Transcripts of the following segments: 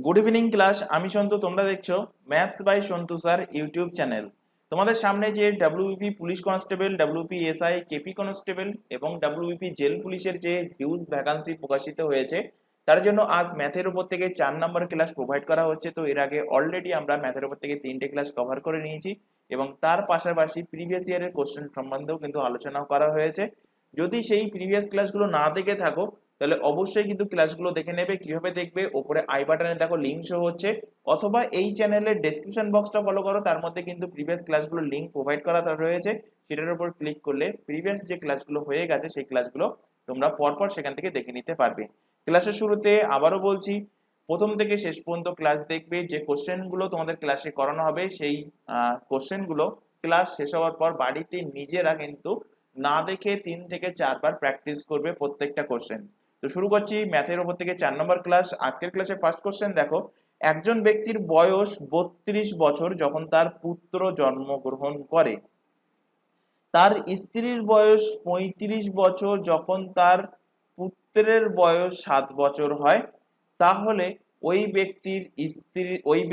Good evening class. আমি সন্তু, তোমরা দেখছো maths by Santu sir YouTube channel. তোমাদের সামনে যে WBP police constable, WP SI, KP constable এবং ডাব্লিউবিপি জেল পুলিশের যে হিউজ ভ্যাকান্সি প্রকাশিত হয়েছে, তার জন্য আজ ম্যাথের উপর থেকে 4 নম্বর ক্লাস প্রোভাইড করা হচ্ছে। তো এর আগে অলরেডি আমরা ম্যাথের উপর থেকে 3টে ক্লাস কভার করে নিয়েছি এবং তার পাশাপাশি প্রিভিয়াস ইয়ারের কোশ্চেন সম্বন্ধেও কিন্তু আলোচনা করা হয়েছে। যদি সেই প্রিভিয়াস ক্লাসগুলো না দেখে থাকো তাহলে অবশ্যই কিন্তু ক্লাসগুলো দেখে নেবে। কিভাবে দেখবে? ওপরে আই বাটনে দেখো লিঙ্ক শো হচ্ছে, অথবা এই চ্যানেলের ডেসক্রিপশন বক্সটা ফলো করো, তার মধ্যে কিন্তু প্রিভিয়াস ক্লাসগুলোর লিঙ্ক প্রোভাইড করা রয়েছে। সেটার উপর ক্লিক করলে প্রিভিয়াস যে ক্লাসগুলো হয়ে গেছে সেই ক্লাসগুলো তোমরা পরপর সেখান থেকে দেখে নিতে পারবে। ক্লাসের শুরুতে আবারও বলছি, প্রথম থেকে শেষ পর্যন্ত ক্লাস দেখবে। যে কোশ্চেনগুলো তোমাদের ক্লাসে করানো হবে সেই কোশ্চেনগুলো ক্লাস শেষ হওয়ার পর বাড়িতে নিজেরা কিন্তু না দেখে 3 থেকে 4 বার প্র্যাকটিস করবে প্রত্যেকটা কোশ্চেন। তো শুরু করছি ম্যাথের উপর থেকে 4 নম্বর ক্লাস। আজকের ক্লাসে ফার্স্ট কোশ্চেন দেখো, একজন ব্যক্তির বয়স 32 বছর যখন তার পুত্র জন্মগ্রহণ করে, তার স্ত্রীর বয়স 35 বছর যখন তার পুত্রের বয়স 7 বছর হয়, তাহলে ওই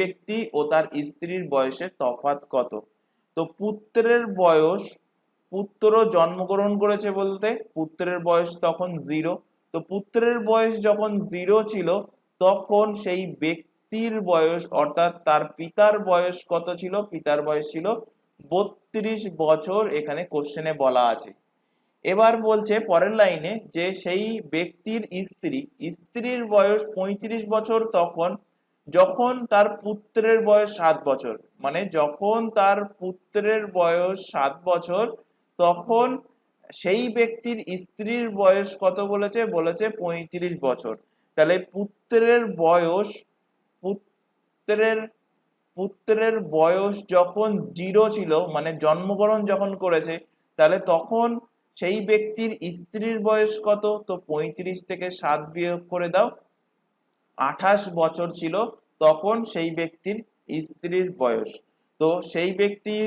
ব্যক্তি ও তার স্ত্রীর বয়সের তফাৎ কত? তো পুত্র জন্মগ্রহণ করেছে বলতে পুত্রের বয়স তখন 0। তো পুত্রের বয়স যখন 0 ছিল, তখন সেই ব্যক্তির বয়স অর্থাৎ তার পিতার বয়স কত ছিল? পিতার বয়স ছিল 32 বছর, এখানে কোশ্চেনে বলা আছে। এবার বলছে পরের লাইনে যে সেই ব্যক্তির স্ত্রীর বয়স 35 বছর তখন যখন তার পুত্রের বয়স 7 বছর, মানে যখন তার পুত্রের বয়স 7 বছর তখন সেই ব্যক্তির স্ত্রীর বয়স কত বলেছে? বলেছে 35 বছর। তাহলে পুত্রের পুত্রের বয়স যখন 0 ছিল, মানে জন্মগ্রহণ যখন করেছে, তাহলে তখন সেই ব্যক্তির স্ত্রীর বয়স কত? তো 35 থেকে 7 বিয়োগ করে দাও, 28 বছর ছিল তখন সেই ব্যক্তির স্ত্রীর বয়স। তো সেই ব্যক্তির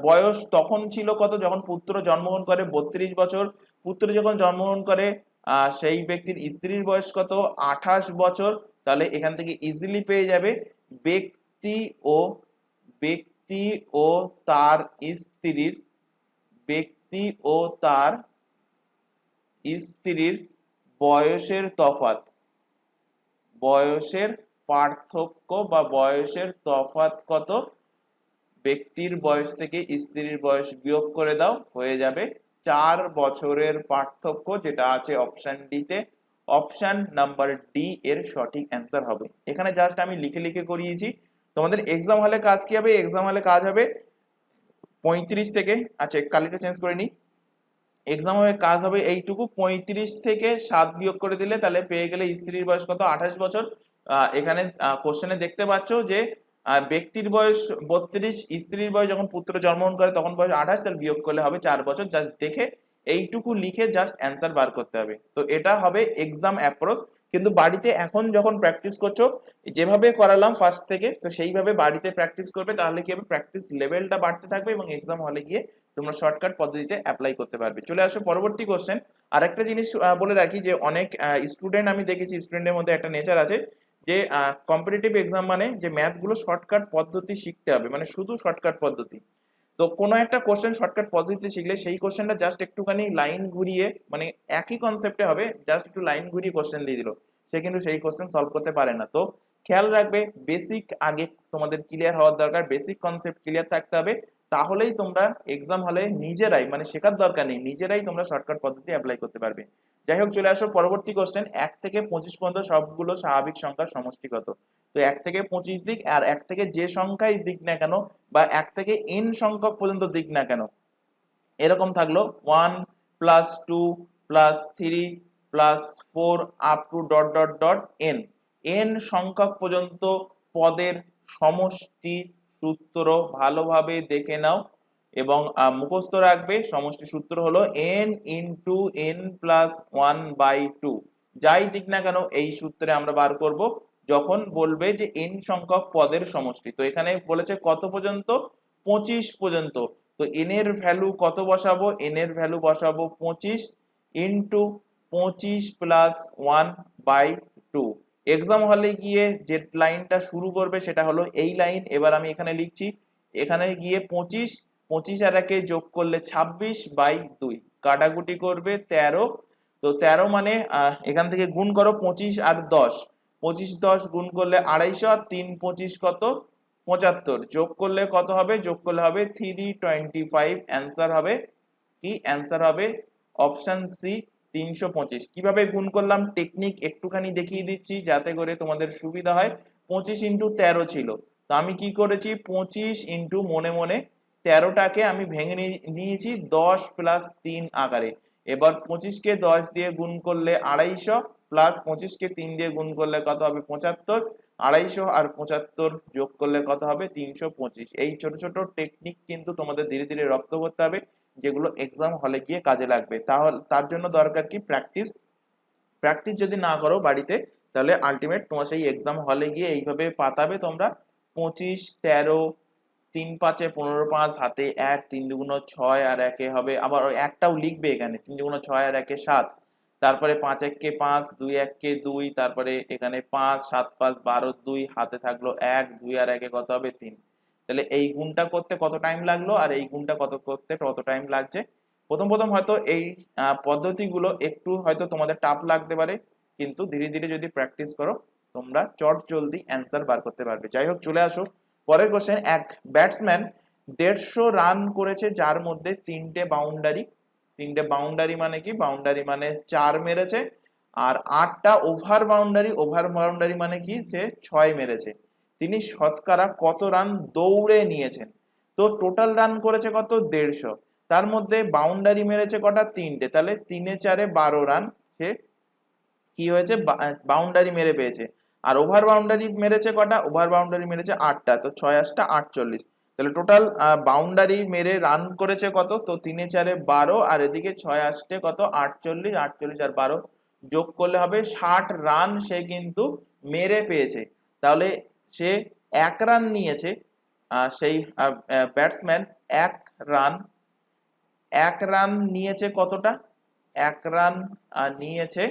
বয়স তখন ছিল কত? যখন পুত্র জন্মগ্রহণ করে 32 বছর। পুত্র যখন জন্মগ্রহণ করে সেই ব্যক্তির স্ত্রীর বয়স কত? 28 বছর। তাহলে এখান থেকে ইজিলি পেয়ে যাবে ব্যক্তি ও ব্যক্তি ও তার স্ত্রীর ব্যক্তি ও তার স্ত্রীর বয়সের তফাৎ, বয়সের পার্থক্য বা বয়সের তফাৎ কত? ব্যক্তির বয়স থেকে স্ত্রীর বয়স বিয়োগ করে দাও, হয়ে যাবে 4 বছরের পার্থক্য, যেটা আছে অপশন ডি তে। অপশন নাম্বার ডি এর সঠিক অ্যান্সার হবে। এখানে জাস্ট আমি লিখে লিখে করিয়েছি। তোমাদের এক্সাম হলে কাজ কি হবে? এক্সাম হলে কাজ হবে 35 থেকে, আচ্ছা কালিটা চেঞ্জ করে নিই, এক্সাম হলে কাজ হবে এইটুকু, 35 থেকে 7 বিয়োগ করে দিলে তাহলে পেয়ে গেলে স্ত্রীর বয়স কত? 28 বছর। এখানে কোশ্চেনে দেখতে পাচ্ছ যে ব্যক্তির বয়স 32, স্ত্রীর বয়স যখন পুত্র জন্মগ্রহণ করে তখন বয়স 28, তাহলে বিয়োগ করলে হবে 4 বছর। জাস্ট দেখে এইটুকু লিখে জাস্ট অ্যান্সার বার করতে হবে। তো এটা হবে এক্সাম অ্যাপ্রোচ। কিন্তু বাড়িতে এখন যখন প্র্যাকটিস করছো, যেভাবে করালাম ফার্স্ট থেকে, তো সেইভাবে বাড়িতে প্র্যাকটিস করবে, তাহলে কি হবে? প্র্যাকটিস লেভেলটা বাড়তে থাকবে এবং এক্সাম হলে গিয়ে তোমরা শর্টকাট পদ্ধতিতে অ্যাপ্লাই করতে পারবে। চলে আসো পরবর্তী কোশ্চেন। আর একটা জিনিস বলে রাখি যে অনেক স্টুডেন্ট আমি দেখেছি, স্টুডেন্টের মধ্যে একটা নেচার আছে যে কম্পিটিটিভ এক্সাম মানে যে ম্যাথগুলো শর্টকাট পদ্ধতি শিখতে হবে, মানে শুধু শর্টকাট পদ্ধতি। তো কোনো একটা কোশ্চেন শর্টকাট পদ্ধতিতে শিখলে সেই কোশ্চেনটা জাস্ট একটুখানি লাইন ঘুরিয়ে, মানে একই কনসেপ্টে হবে, জাস্ট একটু লাইন ঘুরিয়ে কোশ্চেন দিয়ে দিল, সে কিন্তু সেই কোশ্চেন সলভ করতে পারে না। তো খেয়াল রাখবে, বেসিক আগে তোমাদের ক্লিয়ার হওয়ার দরকার, বেসিক কনসেপ্ট ক্লিয়ার থাকতে হবে, তাহলেই তোমরা এক্সাম হলে নিজেরাই, মানে শেখার দরকার নেই, নিজেরাই তোমরা শর্টকাট পদ্ধতি অ্যাপ্লাই করতে পারবে। যাই হোক, চলে আসো পরবর্তী কোশ্চেন। 1 থেকে 25 পর্যন্ত সবগুলো স্বাভাবিক সংখ্যার সমষ্টি কত? তো 1 থেকে 25 দিক, আর 1 থেকে যে সংখ্যাই দিক না কেন, বা 1 থেকে n সংখ্যক পর্যন্ত দিক না কেন, এরকম থাকলো 1 plus 2 plus 3 plus 4 up to dot dot dot n, n সংখ্যক পর্যন্ত পদের সমষ্টি সূত্র ভালোভাবে দেখে নাও এবং মুখস্থ রাখবে। সমষ্টি সূত্র হলো n ইন্টু n প্লাস 1/2। যাই দিক না কেন এই সূত্রে আমরা বার করব যখন বলবে যে n সংখ্যক পদের সমষ্টি। তো এখানে বলেছে কত পর্যন্ত? 25 পর্যন্ত। তো n এর ভ্যালু কত বসাবো? n এর ভ্যালু বসাবো 25 ইন্টু 25 প্লাস 1/2। এক্সাম হলে গিয়ে যে লাইনটা শুরু করবে সেটা হলো এই লাইন। এবার আমি এখানে লিখছি, এখানে গিয়ে 25, 25 আর 1 যোগ করলে 26/2, কাটাকুটি করবে 13। তো 13 মানে এখান থেকে গুণ করো 25 আর 10, 25 10 গুণ করলে 250, আর 3 25 কত 75, যোগ করলে কত হবে, যোগ করলে হবে 325। অ্যান্সার হবে কি, অ্যান্সার হবে অপশন সি 325। কিভাবে গুণ করলাম টেকনিক একটুখানি দেখিয়ে দিচ্ছি যাতে করে তোমাদের সুবিধা হয়। 25 ইন্টু 13 ছিল, তো আমি কি করেছি 25 ইন্টু মনে মনে 13টাকে আমি ভেঙে নিয়েছি 10 প্লাস 3 আকারে। এবার 25 কে 10 দিয়ে গুণ করলে 250, প্লাস 25 কে 3 দিয়ে গুণ করলে কত হবে 75, 250 আর 75 যোগ করলে কত হবে 325। এই ছোট ছোট টেকনিক কিন্তু তোমাদের ধীরে ধীরে রপ্ত করতে হবে, যেগুলো এক্সাম হলে গিয়ে কাজে লাগবে। তাহলে তার জন্য দরকার কি প্র্যাকটিস। প্র্যাকটিস যদি না করো বাড়িতে, তাহলে আলটিমেট তোমার সেই এক্সাম হলে গিয়ে এইভাবে পাতাবে তোমরা 25 13, 3 5 15 5, হাতে 1, 3 2 6 আর 1 হবে, আবার ওই একটাও লিখবে এখানে 3 2 6 আর 1 7, তারপরে 5 1 কে 5, 2 1 কে 2, তারপরে এখানে 5 7 5 12 2, হাতে থাকলো 1, 2 আর 1 কত হবে 3। তাহলে এই গুণটা করতে কত টাইম লাগলো আর এই গুণটা কত করতে কত টাইম লাগছে। প্রথম প্রথম হয়তো এই পদ্ধতিগুলো একটু হয়তো তোমাদের টাফ লাগতে পারে, কিন্তু ধীরে ধীরে যদি প্র্যাকটিস করো তোমরা চট জলদি অ্যান্সার বার করতে পারবে। যাই হোক, চলে আসো পরের কোশ্চেন। এক ব্যাটসম্যান 150 রান করেছে যার মধ্যে 3টে বাউন্ডারি। 3টে বাউন্ডারি মানে কি, বাউন্ডারি মানে 4 মেরেছে, আর 8টা ওভার বাউন্ডারি। ওভার বাউন্ডারি মানে কি, সে 6 মেরেছে। তিনি শতকরা কত রান দৌড়ে নিয়েছেন? তো টোটাল রান করেছে কত 150, তার মধ্যে বাউন্ডারি মেরেছে কটা 3টে, তাহলে 3 4 12 রান সে কি হয়েছে বাউন্ডারি মেরে পেয়েছে। আর ওভার বাউন্ডারি মেরেছে কটা, ওভার বাউন্ডারি মেরেছে 8টা, তো 6 8 48, তাহলে টোটাল বাউন্ডারি মেরে রান করেছে কত, তো 3 4 12, আর এদিকে 6 8 কত 48, 48 আর 12 যোগ করলে হবে 60 রান সে কিন্তু মেরে পেয়েছে। তাহলে সে 1 রান নিয়েছে, সেই ব্যাটসম্যান 1 রান, 1 রান নিয়েছে কতটা, 1 রান নিয়েছে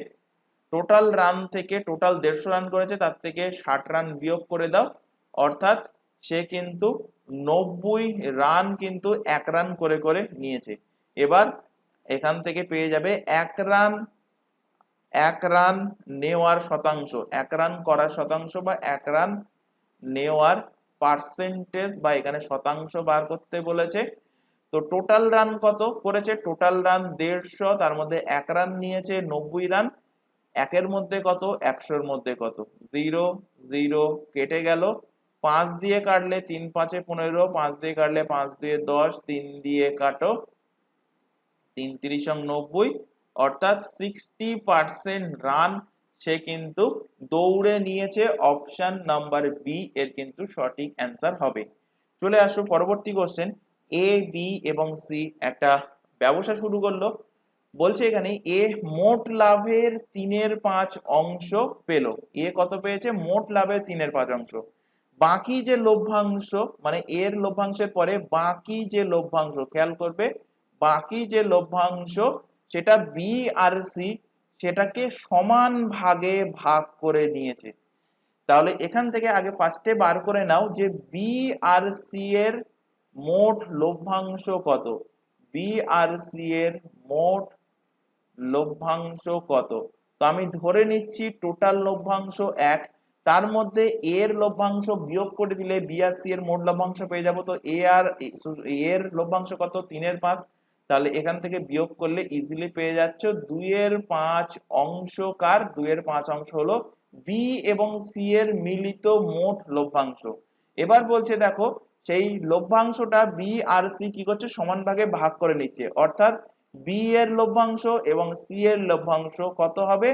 টোটাল রান থেকে, টোটাল 150 রান করেছে তার থেকে 60 রান বিয়োগ করে দাও, অর্থাৎ সে কিন্তু 90 রান কিন্তু 1 রান করে করে নিয়েছে। এবার এখান থেকে পেয়ে যাবে 1 রান, 1 রান নেওয়ার শতাংশ, 1 রান করার শতাংশ বা 1 রান নেওয়ার পার্সেন্টেজ, বা এখানে শতাংশ বার করতে বলেছে। তো টোটাল রান কত করেছে, টোটাল রান 150, তার মধ্যে 1 রান নিয়েছে 90 রান, 1 মধ্যে কত 100 মধ্যে কত, 0 0 কেটে গেল। 5 দিয়ে কাটলে 3 5 15, 5 দিয়ে কাটলে 5 2 10, 3 দিয়ে কাটো 3 3 90, অর্থাৎ 60% রান সে কিন্তু দৌড়ে নিয়েছে। অপশন নাম্বার বি এর কিন্তু সঠিক অ্যান্সার হবে। চলে আসো পরবর্তী কোশ্চেন। এ বি এবং সি একটা ব্যবসা শুরু করলো। বলছে এখানে এ মোট লাভের 3/5 অংশ পেল। এ কত পেয়েছে, মোট লাভের 3/5 অংশ। বাকি যে লভ্যাংশ, মানে এর লভ্যাংশের পরে বাকি যে লভ্যাংশ, খেয়াল করবে বাকি যে লভ্যাংশ সেটা বি আর সি সেটাকে সমান ভাগে ভাগ করে নিয়েছে। তাহলে এখান থেকে আগে ফার্স্টে বার করে নাও যে বি আর সি এর মোট লভ্যাংশ কত। বি আর সি এর মোট লভ্যাংশ কত, তো আমি ধরে নিচ্ছি টোটাল লভ্যাংশ 1, তার মধ্যে এর লভ্যাংশ বিয়োগ করে দিলে বি আর সি এর মোট লভ্যাংশ পেয়ে যাব। তো এর লভ্যাংশ কত 3/5, তাহলে এখান থেকে বিয়োগ করলে ইজিলি পেয়ে যাচ্ছ 2/5 অংশ কার, 2/5 অংশ হলো বি এবং সি এর মিলিত মোট লভ্যাংশ। এবার বলছে দেখো সেই লভ্যাংশটা বি আর সি কি করছে, সমান ভাগে ভাগ করে নিচ্ছে, অর্থাৎ বি এর লভ্যাংশ এবং সি এর লভ্যাংশ কত হবে,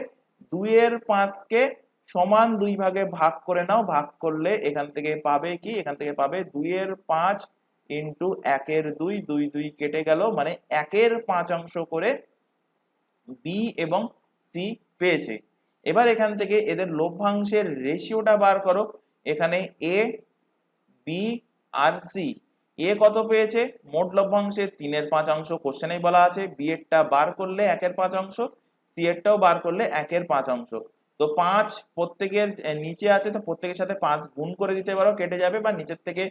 2/5 কে সমান 2 ভাগে ভাগ করে নাও। ভাগ করলে এখান থেকে পাবে কি, এখান থেকে পাবে 2/5 ইন্টু 1/2, 2 2 কেটে গেল, মানে 1/5 অংশ করে বি এবং সি পেয়েছে। এবার এখান থেকে এদের লভ্যাংশের রেশিওটা বার করো। এখানে এ বি আর সি, এ কত পেয়েছে, মোট লভ্যাংশের 3/5 অংশ কোশ্চেনেই বলা আছে। বি এরটা বার করলে 1/5 অংশ, সি এরটাও বার করলে 1/5 অংশ। তো 5 প্রত্যেকের নিচে আছে, তো প্রত্যেকের সাথে 5 গুণ করে দিতে পারো, কেটে যাবে, বা নিচের থেকে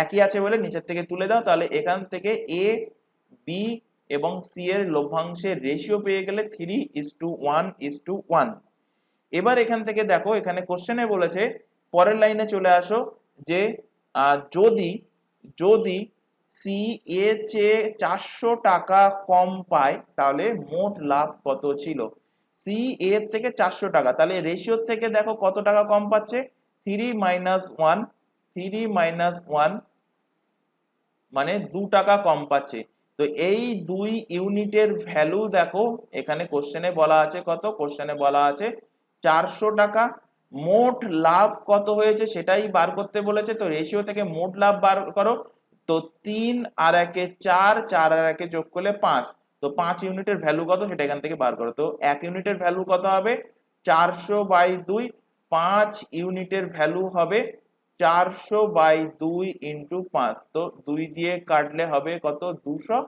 একই আছে বলে নিচের থেকে তুলে দাও, তাহলে এখান থেকে এ বি এবং সি এর লভ্যাংশের রেশিও পেয়ে গেলে 3:1:1। এবার এখান থেকে দেখো, এখানে কোশ্চেনে বলেছে, পরের লাইনে চলে আসো, যে যদি যদি সি এর চেয়ে 400 টাকা কম পায় তাহলে মোট লাভ কত ছিল। সি এর থেকে 400 টাকা, তাহলে রেশিও থেকে দেখো কত টাকা কম পাচ্ছে, 3 - 1 মানে 2 টাকা কম পাচ্ছে। তো এই 2 ইউনিটের ভ্যালু দেখো, এখানে কোশ্চেনে বলা আছে কত, কোশ্চেনে বলা আছে 400 টাকা। মোট লাভ কত হয়েছে সেটাই বার করতে বলেছে, তো রেশিও থেকে মোট লাভ বার করো। তো 3 আর 1 4, 4 আর 1 যোগ করলে 5, তো 5 ইউনিটের ভ্যালু কত সেটা এখান থেকে বার করো। তো 1 ইউনিটের ভ্যালু কত হবে, 400/2, 5 ইউনিটের ভ্যালু হবে 400/2 ইন্টু 5, তো 2 দিয়ে কাটলে হবে কত, 200।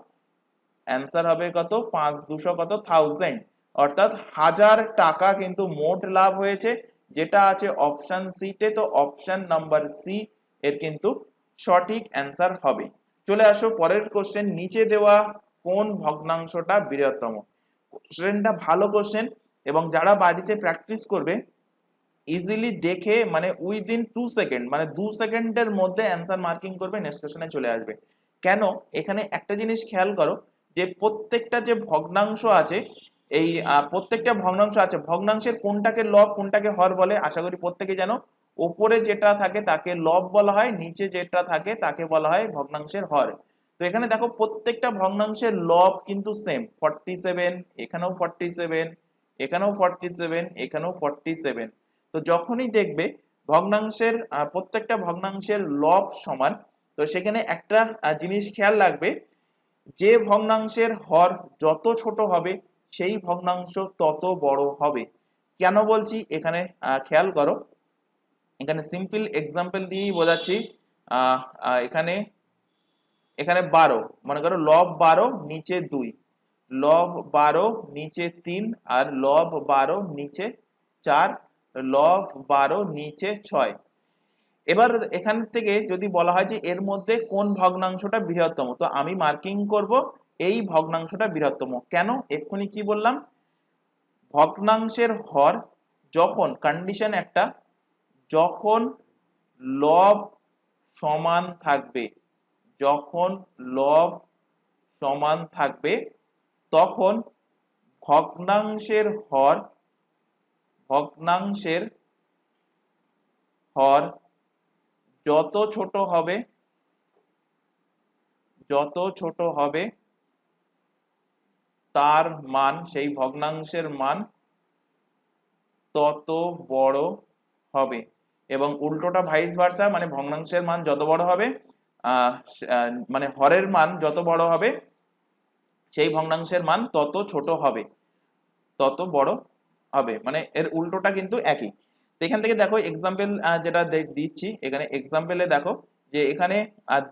অ্যান্সার হবে কত, 5×200 কত, 1000, অর্থাৎ 1000 টাকা কিন্তু মোট লাভ হয়েছে, যেটা আছে অপশন সি তে। তো অপশন নাম্বার সি এর কিন্তু সঠিক অ্যান্সার হবে। চলে আসো পরের কোশ্চেন, নিচে দেওয়া কোন ভগ্নাংশটা বৃহত্তম। কোশ্চেনটা ভালো কোশ্চেন, এবং যারা বাড়িতে প্র্যাকটিস করবে ইজিলি দেখে, মানে উইদিন 2 সেকেন্ড, মানে 2 সেকেন্ডের মধ্যে অ্যান্সার মার্কিং করবে, নেক্সট কোশ্চেনে চলে আসবে। কেন, এখানে একটা জিনিস খেয়াল করো, যে প্রত্যেকটা যে ভগ্নাংশ আছে, এই প্রত্যেকটা ভগ্নাংশ আছে, ভগ্নাংশের কোনটাকে লব কোনটাকে হর বলে আশা করি প্রত্যেকে জানো। উপরে যেটা থাকে তাকে লব বলা হয়, নিচে যেটা থাকে তাকে বলা হয় ভগ্নাংশের হর। তো এখানে দেখো প্রত্যেকটা ভগ্নাংশের লব কিন্তু সেম, 47, এখানেও 47, এখানেও 47, এখানেও 47। তো যখনই দেখবে ভগ্নাংশের প্রত্যেকটা ভগ্নাংশের লব সমান, তো সেখানে একটা জিনিস খেয়াল রাখবে, যে ভগ্নাংশের হর যত ছোট হবে সেই ভগ্নাংশ তত বড় হবে। কেন বলছি এখানে খেয়াল করো, এখানে সিম্পল এক্সাম্পল দিয়েই বোঝাচ্ছি। এখানে এখানে 12, মনে করো লব 12 নিচে 2, লব 12 নিচে 3, আর লব 12 নিচে 4, লব 12 নিচে 6। এবার এখান থেকে যদি বলা হয় যে এর মধ্যে কোন ভগ্নাংশটা বৃহত্তম, তো আমি মার্কিং করব এই ভগ্নাংশটা বৃহত্তম। কেন, এক্ষুনি কি বললাম, ভগ্নাংশের হর যখন, কন্ডিশন একটা, যখন লব সমান থাকবে, যখন লব সমান থাকবে তখন ভগ্নাংশের হর, ভগ্নাংশের হর যত ছোট হবে, যত ছোট হবে তার মান, সেই ভগ্নাংশের মান তত বড় হবে। এবং উল্টোটা ভাইস ভার্সা, মানে ভগ্নাংশের মান যত বড় হবে, মানে হরের মান যত বড় হবে সেই ভগ্নাংশের মান তত ছোট হবে, তত বড় হবে, মানে এর উল্টোটা কিন্তু একই। তো এখান থেকে দেখো এক্সাম্পল যেটা দিচ্ছি, এখানে এক্সাম্পলে দেখো যে এখানে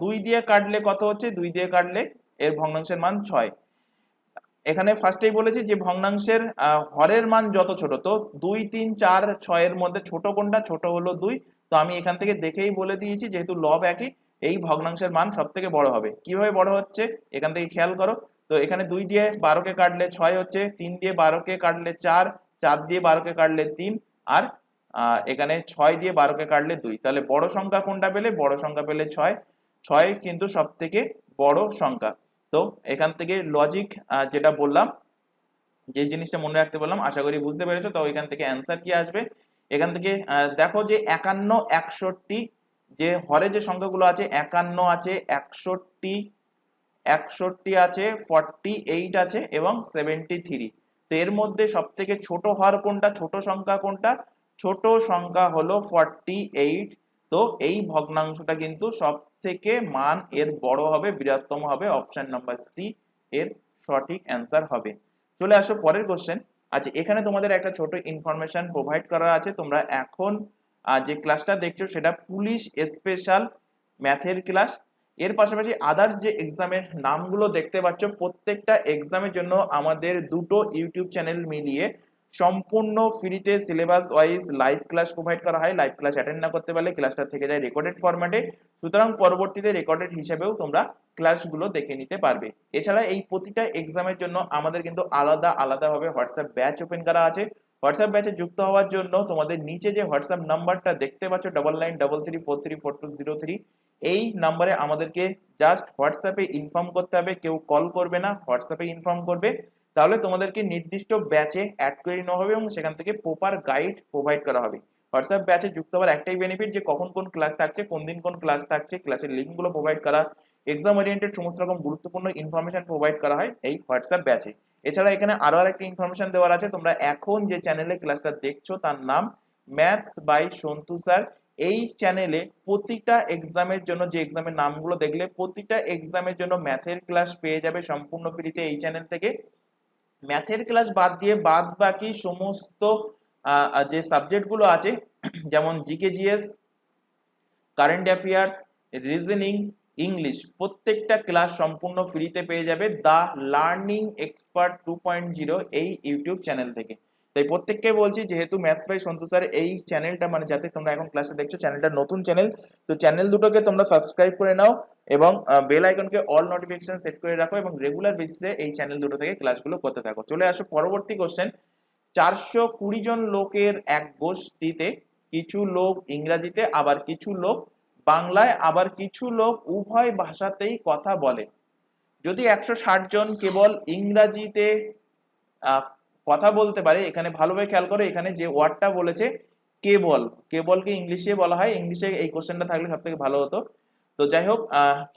2 দিয়ে কাটলে কত হচ্ছে, 2 দিয়ে কাটলে এর ভগ্নাংশের মান 6। এখানে ফার্স্টেই বলেছি যে ভগ্নাংশের হরের মান যত ছোট, তো 2 3 4 6 এর মধ্যে ছোট কোনটা, ছোট হলো 2। তো আমি এখান থেকে দেখেই বলে দিয়েছি যেহেতু লব একই, এই ভগ্নাংশের মান সব থেকে বড় হবে। কিভাবে বড় হচ্ছে এখান থেকে খেয়াল করো, তো এখানে 2 দিয়ে 12 কে কাটলে 6 হচ্ছে, 3 দিয়ে 12 কে কাটলে 4, 4 দিয়ে 12 কে কাটলে 3, আর এখানে 6 দিয়ে 12 কে কাটলে 2। তাহলে বড় সংখ্যা কোনটা পেলে, বড় সংখ্যা পেলে 6, 6 কিন্তু সব থেকে বড় সংখ্যা। তো এখান থেকে লজিক যেটা বললাম, যে জিনিসটা মনে রাখতে বললাম, আশা করি বুঝতে পেরেছো। তো এখান থেকে অ্যান্সার কি আসবে, এখান থেকে দেখো যে 51, 61, যে হরে যে সংখ্যাগুলো আছে 51 আছে, 61, 61 আছে, 48 আছে এবং 73। তো এর মধ্যে সব থেকে ছোট হর কোনটা, ছোট সংখ্যা কোনটা, ছোট সংখ্যা হলো 48। তো এই ভগ্নাংশটা কিন্তু সব থেকে মান এর বড় হবে, বৃহত্তম হবে, অপশন নাম্বার সি এর সঠিক অ্যান্সার হবে। চলে আসো পরের কোশ্চেন। আচ্ছা, এখানে তোমাদের একটা ছোট ইনফরমেশন প্রোভাইড করা আছে, তোমরা এখন যে ক্লাসটা দেখছো সেটা পুলিশ স্পেশাল ম্যাথের ক্লাস। এর পাশাপাশি আদার্স যে এক্সামের নামগুলো দেখতে পাচ্ছ, প্রত্যেকটা এক্সামের জন্য আমাদের দুটো ইউটিউব চ্যানেল মিলিয়ে সম্পূর্ণ ফ্রিতে syllabus wise live class provide করা হয়। লাইভ ক্লাস অ্যাটেন্ড না করতে পারলে ক্লাসটা থেকে যায় রেকর্ডেড ফরম্যাটে, সুতরাং পরবর্তীতে রেকর্ডেড হিসেবেও তোমরা ক্লাসগুলো দেখে নিতে পারবে। এছাড়া এই প্রতিটা এক্সামের জন্য আমাদের কিন্তু আলাদা আলাদাভাবে হোয়াটসঅ্যাপ ব্যাচ ওপেন করা আছে। হোয়াটসঅ্যাপ ব্যাচে যুক্ত হওয়ার জন্য তোমাদের নিচে যে হোয়াটসঅ্যাপ নাম্বারটা দেখতে পাচ্ছ 9933434203, এই নাম্বারে আমাদেরকে জাস্ট হোয়াটসঅ্যাপে ইনফর্ম করতে হবে, কেউ কল করবে না, হোয়াটসঅ্যাপে ইনফর্ম করবে, তাহলে তোমাদেরকে নির্দিষ্ট ব্যাচে অ্যাড করে নেওয়া হবে এবং সেখান থেকে প্রপার গাইড প্রোভাইড করা হবে। হোয়াটসঅ্যাপ ব্যাচে যুক্ত হওয়ার একটাই বেনিফিট যে কখন কোন ক্লাস থাকছে, কোন দিন কোন ক্লাস থাকছে, ক্লাসের লিঙ্কগুলো প্রোভাইড করা, এক্সাম ওরিয়েন্টেড সমস্ত রকম গুরুত্বপূর্ণ ইনফরমেশন প্রোভাইড করা হয় এই হোয়াটসঅ্যাপ ব্যাচে। এছাড়া এখানে আরো আরেকটা ইনফরমেশন দেওয়ার আছে, তোমরা এখন যে চ্যানেলে ক্লাসটা দেখছো তার নাম ম্যাথস বাই সন্তু স্যার। এই চ্যানেলে প্রতিটা এক্সামের জন্য, যে এক্সামের নামগুলো দেখলে প্রতিটা এক্সামের জন্য ম্যাথের ক্লাস পেয়ে যাবে সম্পূর্ণ ফ্রিতে এই চ্যানেল থেকে। ম্যাথের ক্লাস বাদ দিয়ে বাদ বাকি সমস্ত যে সাবজেক্টগুলো আছে যেমন GK GS, current affairs, reasoning, English, প্রত্যেকটা ক্লাস সম্পূর্ণ ফ্রিতে পেয়ে যাবে দ্য লার্নিং এক্সপার্ট 2.0 এই ইউটিউব চ্যানেল থেকে। তাই প্রত্যেককে বলছি, যেহেতু ম্যাথস বাই সন্তু স্যার এই চ্যানেলটা, মানে যাতে তোমরা এখন ক্লাসে দেখছো চ্যানেলটা নতুন চ্যানেল, তো চ্যানেল দুটোকে তোমরা সাবস্ক্রাইব করে নাও এবং বেল আইকনকে অল নোটিফিকেশন সেট করে রাখো এবং রেগুলার বেসিসে এই চ্যানেল দুটো থেকে ক্লাসগুলো করতে থাকো। চলে আসো পরবর্তী কোশ্চেন। 420 জন লোকের এক গোষ্ঠীতে কিছু লোক ইংরেজিতে, আবার কিছু লোক বাংলায়, আবার কিছু লোক উভয় ভাষাতেই কথা বলে। যদি 160 জন কেবল ইংরেজিতে কথা বলতে পারে, এখানে ভালোভাবে খেয়াল করো, এখানে যে ওয়ার্ডটা বলেছে কেবল, কেবলকে ইংলিশে বলা হয়, ইংলিশে এই কোশ্চেনটা থাকলে সব থেকে ভালো হতো। তো যাই হোক,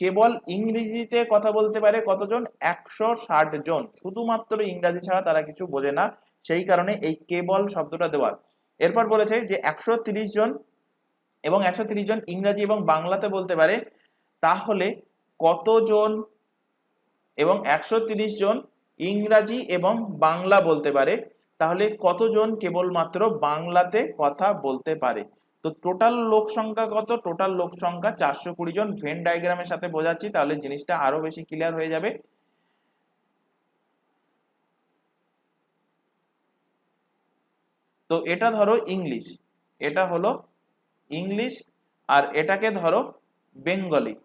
কেবল ইংরেজিতে কথা বলতে পারে কতজন? 160 জন। শুধুমাত্র ইংরেজি ছাড়া তারা কিছু বোঝে না, সেই কারণে এই কেবল শব্দটা দেওয়ার। এরপর বলেছে যে 130 জন এবং 130 জন ইংরেজি এবং বাংলাতে বলতে পারে, তাহলে কতজন? এবং 130 জন ইংরাজি এবং বাংলা বলতে পারে, তাহলে কতজন কেবলমাত্র বাংলাতে কথা বলতে পারে? তো টোটাল লোক সংখ্যা কত? টোটাল লোক সংখ্যা 420 জন। ভেন ডায়াগ্রামের সাথে বোঝাচ্ছি তাহলে জিনিসটা আরো বেশি ক্লিয়ার হয়ে যাবে। তো এটা ধরো ইংলিশ, এটা হলো ইংলিশ, আর এটাকে ধরো বেঙ্গলি,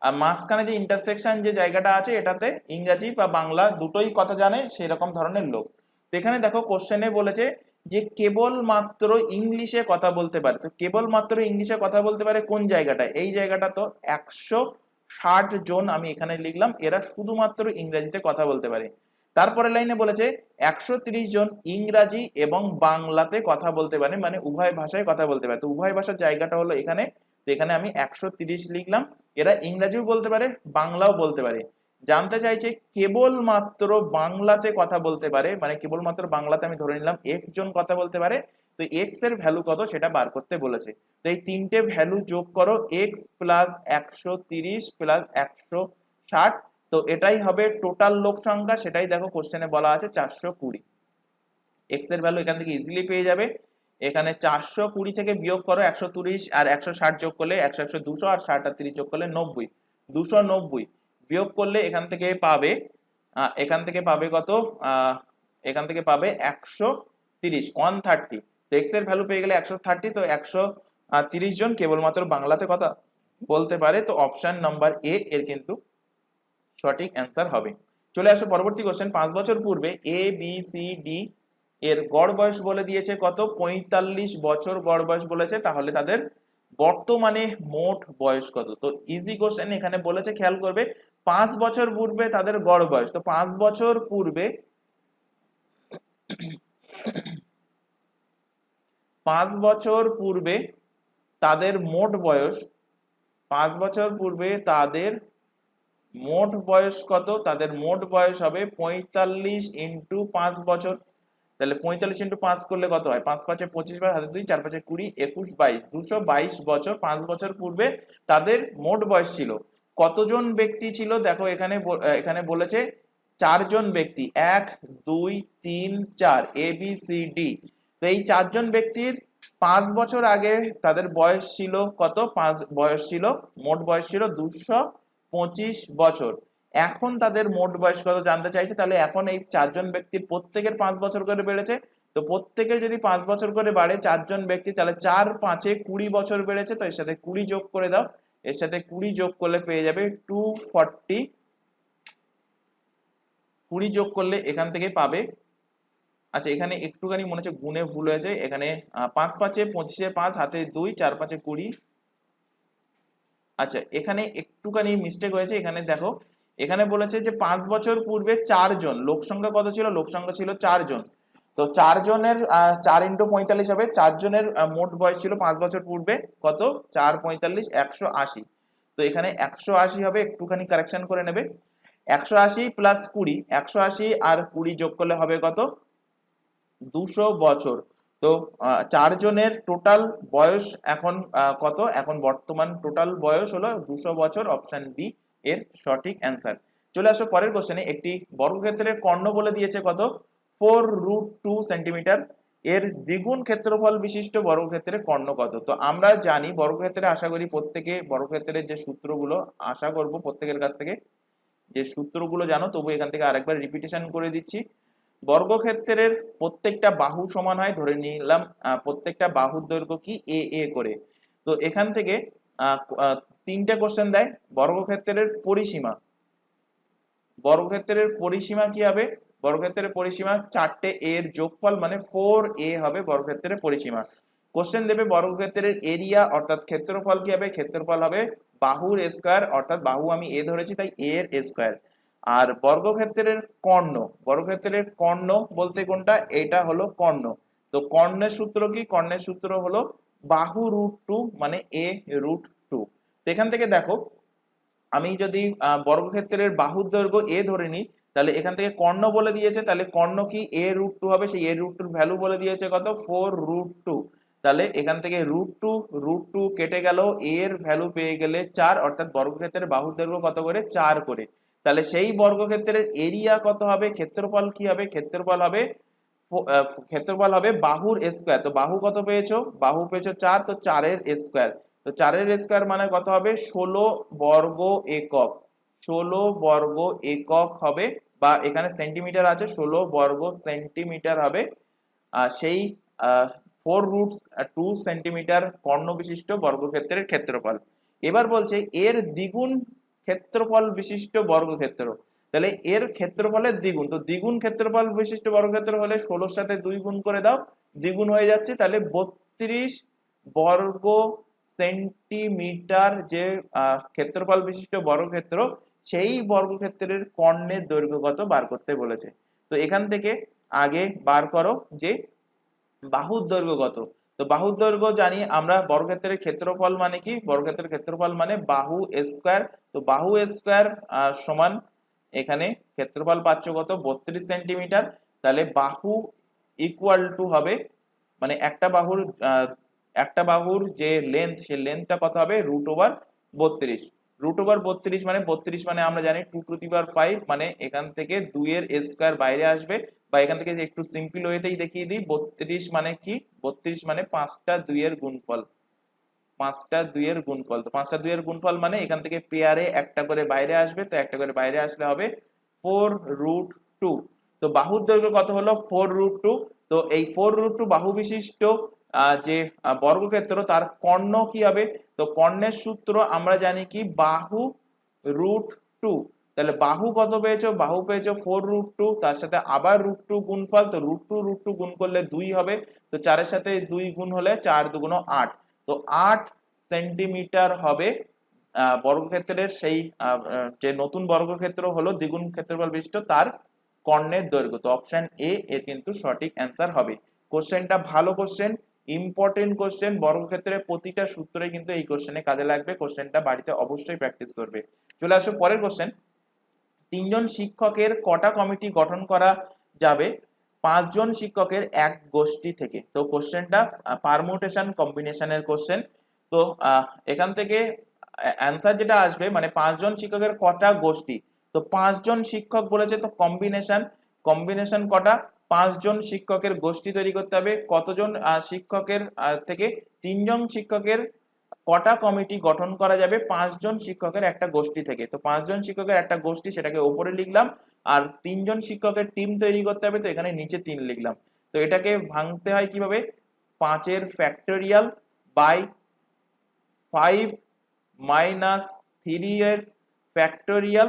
আর মাঝখানে যে ইন্টারসেকশন যে জায়গাটা আছে এটাতে ইংরেজি বা বাংলা দুটোই কথা জানে সেরকম ধরনের লোক। তো এখানে দেখো কোশ্চেনে বলেছে যে কেবলমাত্র ইংলিশে কথা বলতে পারে। তো কেবলমাত্র ইংলিশে কথা বলতে পারে কোন জায়গাটা? এই জায়গাটা। তো 160 জন আমি এখানে লিখলাম, এরা শুধুমাত্র ইংরেজিতে কথা বলতে পারে। তারপরে লাইনে বলেছে 130 জন ইংরাজি এবং বাংলাতে কথা বলতে পারে, মানে উভয় ভাষায় কথা বলতে পারে। তো উভয় ভাষার জায়গাটা হলো এখানে। তো এখানে আমি 130 লিখলাম। এরা ইংরেজিও বলতে পারে, বাংলাও বলতে পারে। জানতে চাইছে কেবলমাত্র বাংলাতে কথা বলতে পারে, মানে কেবলমাত্র বাংলাতে আমি ধরে নিলাম এক্স জন কথা বলতে পারে, তো এক্স এর ভ্যালু কত সেটা বার করতে বলেছে। তো এই তিনটে ভ্যালু যোগ করো, এক্স প্লাস 130 প্লাস 160, তো এটাই হবে টোটাল লোক সংখ্যা। সেটাই দেখো কোশ্চেনে বলা আছে 420। এক্স এর ভ্যালু এখান থেকে ইজিলি পেয়ে যাবে। এখানে 420 থেকে বিয়োগ করো 130 আর 160 যোগ করলে 100 200 আর 60 আর 30 যোগ করলে 90, 290 বিয়োগ করলে এখান থেকে পাবে কত? এখান থেকে পাবে 130, 130। তো এক্স এর ভ্যালু পেয়ে গেলে 130, তো 130 জন কেবলমাত্র বাংলাতে কথা বলতে পারে। তো অপশন নাম্বার এ এর কিন্তু সঠিক অ্যান্সার হবে। চলে আসো পরবর্তী কোশ্চেন। 5 বছর পূর্বে এ বি সি ডি এর গড় বয়স বলে দিয়েছে কত? 45 বছর গড় বয়স বলেছে, তাহলে তাদের বর্তমানে মোট বয়স কত? তো ইজি কোশ্চেন, এখানে বলেছে খেয়াল করবে 5 বছর পূর্বে তাদের গড় বয়স। তো 5 বছর পূর্বে 5 বছর পূর্বে তাদের মোট বয়স, 5 বছর পূর্বে তাদের মোট বয়স কত? তাদের মোট বয়স হবে 45 ইন্টু 5 বছর। তাহলে 45 ইন্টু 5 করলে কত হয়? 5 5 25, হাতে 2, 4 5 20, 21 22, 222 বছর। 5 বছর পূর্বে তাদের মোট বয়স ছিল। কতজন ব্যক্তি ছিল? দেখো এখানে বলেছে 4 জন ব্যক্তি, 1 2 3 4, এ বি সি ডি। তো এই 4 জন ব্যক্তির 5 বছর আগে তাদের বয়স ছিল কত? মোট বয়স ছিল 225 বছর। এখন তাদের মোট বয়স কত জানতে চাইছে। তাহলে এখন এই 4 জন ব্যক্তির প্রত্যেকের 5 বছর করে বেড়েছে, তো প্রত্যেকের যদি 5 বছর করে বাড়ে, 4 জন ব্যক্তি, তাহলে 4 5 20 বছর বেড়েছে, তো এর সাথে 20 যোগ করে দাও, এর সাথে 20 যোগ করলে পেয়ে যাবে 240, 20 যোগ করলে এখান থেকে পাবে, আচ্ছা এখানে একটুখানি মনে হচ্ছে গুণে ভুল হয়েছে, এখানে 5 5 25 5 হাতে 2 4 5 20, আচ্ছা এখানে একটুখানি মিস্টেক হয়েছে, এখানে দেখো এখানে বলেছে যে 5 বছর পূর্বে 4 জন, লোক সংখ্যা কত ছিল, লোক সংখ্যা ছিল 4 জন, তো 4 জনের 4 × 45 হবে, 4 জনের মোট বয়স ছিল 5 বছর পূর্বে কত, 4 45 180, তো এখানে 180 হবে, একটুখানি কারেকশন করে নেবে, 180 প্লাস 20, 180 আর 20 যোগ করলে হবে কত, 200 বছর। তো 4 জনের টোটাল বয়স এখন কত, এখন বর্তমান টোটাল বয়স হলো 200 বছর, অপশন বি এর সঠিক অ্যান্সার। চলে আসো পরের কোশ্চেনে, একটি বর্গক্ষেত্রের কর্ণ বলে দিয়েছে কত, 4√2 সেন্টিমিটার, এর দ্বিগুণ ক্ষেত্রফল বিশিষ্ট বর্গক্ষেত্রের কর্ণ কত। তো আমরা জানি বর্গক্ষেত্রে, আশা করি প্রত্যেকে বর্গক্ষেত্রের যে সূত্রগুলো, আশা করব প্রত্যেকের কাছ থেকে যে সূত্রগুলো জানো, তবু এখান থেকে আরেকবার রিপিটেশন করে দিচ্ছি। বর্গক্ষেত্রের প্রত্যেকটা বাহু সমান হয়, ধরে নিলাম প্রত্যেকটা বাহুর দৈর্ঘ্য কি এ করে, তো এখান থেকে তিনটা কোশ্চেন দেয়, বর্গক্ষেত্রের পরিসীমা, বর্গক্ষেত্রের পরিসীমা কি হবে, বর্গক্ষেত্রের পরিসীমা 4টে এর যোগফল মানে 4a হবে বর্গক্ষেত্রের পরিসীমা। কোশ্চেন দেবে বর্গক্ষেত্রের এরিয়া অর্থাৎ ক্ষেত্রফল কি হবে, ক্ষেত্রফল হবে বাহুর স্কয়ার, অর্থাৎ বাহু আমি এ ধরেছি তাই a এর স্কয়ার। আর বর্গক্ষেত্রের কর্ণ, বর্গক্ষেত্রের কর্ণ বলতে কোনটা, এটা হলো কর্ণ, তো কর্ণের সূত্র কি, কর্ণের সূত্র হলো বাহু √2 মানে a√2। তো এখান থেকে দেখো আমি যদি বর্গক্ষেত্রের বাহুর দৈর্ঘ্য এ ধরে নিই, তাহলে এখান থেকে কর্ণ বলে দিয়েছে, তাহলে কর্ণ কি a√2 হবে, সেই a√2 ভ্যালু বলে দিয়েছে কত, 4√2, তাহলে এখান থেকে √2 কেটে গেল, a এর ভ্যালু পেয়ে গেলে 4, অর্থাৎ বর্গক্ষেত্রের বাহুর দৈর্ঘ্য কত করে, 4 করে, তাহলে সেই বর্গক্ষেত্রের এরিয়া কত হবে, ক্ষেত্রফল কি হবে, ক্ষেত্রফল হবে বাহুর স্কয়ার, তো বাহু কত পেয়েছো, বাহু পেয়েছো 4, তো 4 এর স্কয়ার, তো 4 এর স্কয়ার মানে কত হবে, 16 বর্গ একক, 16 বর্গ একক হবে, বা এখানে সেন্টিমিটার আছে, 16 বর্গ সেন্টিমিটার হবে, সেই 4√2 সেন্টিমিটার কর্ণ বিশিষ্ট বর্গক্ষেত্রের ক্ষেত্রফল। এবার বলছে এর দ্বিগুণ ক্ষেত্রফল বিশিষ্ট বর্গক্ষেত্র, তাহলে এর ক্ষেত্রফলের দ্বিগুণ, তো দ্বিগুণ ক্ষেত্রফল বিশিষ্ট বর্গক্ষেত্র হলে 16 সাথে 2 গুণ করে দাও, দ্বিগুণ হয়ে যাচ্ছে, তাহলে 32 বর্গ সেন্টিমিটার যে ক্ষেত্রফল বিশিষ্ট বর্গক্ষেত্র, সেই বর্গক্ষেত্রের কর্ণের দৈর্ঘ্য কত বার করতে বলেছে। তো এখান থেকে আগে বার করো যে বাহুর দৈর্ঘ্য কত, তো বাহুর দৈর্ঘ্য জানি আমরা, বর্গক্ষেত্রের ক্ষেত্রফল মানে কি, বর্গক্ষেত্রের ক্ষেত্রফল মানে বাহু স্কয়ার, তো বাহু স্কয়ার সমান এখানে ক্ষেত্রফল পাচ্ছ কত, 32 সেন্টিমিটার, তাহলে বাহু ইকুয়াল টু হবে, মানে একটা বাহুর যে লেন্থ, সেই লেন্থটা কত হবে, √32, √32 মানে 32 মানে আমরা জানি 2⁵, মানে এখান থেকে 2 এর স্কয়ার বাইরে আসবে, বা এখান থেকে একটু সিম্পল ওয়েতেই দেখিয়ে দিই, 32 মানে কি, 32 মানে 5টা 2 এর গুণফল, 5টা 2 এর গুণফল, তো 5টা 2 এর গুণফল মানে এখান থেকে পেয়ারে একটা করে বাইরে আসবে, তো একটা করে বাইরে আসলে হবে 4√2, তো বাহুর দৈর্ঘ্য কত হলো, 4√2, তো এই 4√2 বাহু বিশিষ্ট যে বর্গক্ষেত্র, তার কর্ণ কি হবে, তো কর্ণের সূত্র আমরা জানি কি, বাহু √2, তাহলে বাহু কত পেয়েছো, বাহু পেয়েছো 4√2, তার সাথে আবার √2 গুণফল, তো √2 গুণ করলে 2 হবে, তো 4 এর সাথে 2 গুণ হলে 4 2 8, তো 8 সেন্টিমিটার হবে বর্গক্ষেত্রের সেই যে নতুন বর্গক্ষেত্র হলো দ্বিগুণ ক্ষেত্রফল বিশিষ্ট, তার কর্ণের দৈর্ঘ্য। তো অপশন এ এর কিন্তু সঠিক অ্যান্সার হবে। কোশ্চেনটা ভালো কোশ্চেন, ইম্পর্টেন্ট কোশ্চেন, বর্গক্ষেত্রের প্রতিটা সূত্রে কিন্তু এই কোশ্চেনে কাজে লাগবে, কোশ্চেনটা বাড়িতে অবশ্যই প্র্যাকটিস করবে। চলে আসো পরের কোশ্চেন, 3 জন শিক্ষকের কটা কমিটি গঠন করা যাবে 5 জন শিক্ষকের এক গোষ্ঠী থেকে। তো কোশ্চেনটা পারমুটেশন কম্বিনেশনের কোশ্চেন, তো এখান থেকে অ্যান্সার যেটা আসবে, মানে 5 জন শিক্ষকের কটা গোষ্ঠী, তো 5 জন শিক্ষক বলেছে, তো কম্বিনেশন কটা, 5 জন শিক্ষকের গোষ্ঠী তৈরি করতে হবে, কতজন শিক্ষকের থেকে 3 জন শিক্ষকের কটা কমিটি গঠন করা যাবে 5 জন শিক্ষকের একটা গোষ্ঠী থেকে। তো 5 জন শিক্ষকের একটা গোষ্ঠী, সেটাকে উপরে লিখলাম, আর 3 জন শিক্ষকের টিম তৈরি করতে হবে, তো এখানে নিচে 3 লিখলাম। তো এটাকে ভাঙতে হয় কিভাবে, 5 এর ফ্যাক্টোরিয়াল বাই 5 মাইনাস 3 এর ফ্যাক্টোরিয়াল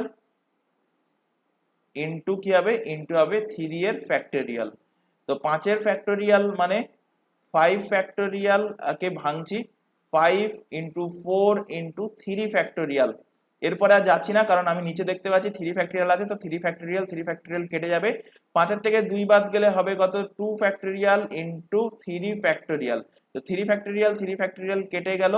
ইন্টু কি হবে, ইন্টু হবে 3 এর ফ্যাক্টোরিয়াল। তো 5 এর ফ্যাক্টোরিয়াল মানে 5 ফ্যাক্টোরিয়াল কে ভাঙছি 5 ইন্টু 4 ইন্টু 3 ফ্যাক্টোরিয়াল। এরপরে আর যাচ্ছি না, কারণ আমি নিচে দেখতে পাচ্ছি 3 ফ্যাক্টোরিয়াল আছে, তো 3 ফ্যাক্টোরিয়াল কেটে যাবে। 5 এর থেকে 2 বাদ গেলে হবে কত, 2 ফ্যাক্টোরিয়াল ইন্টু 3 ফ্যাক্টোরিয়াল। তো 3 ফ্যাক্টোরিয়াল কেটে গেল,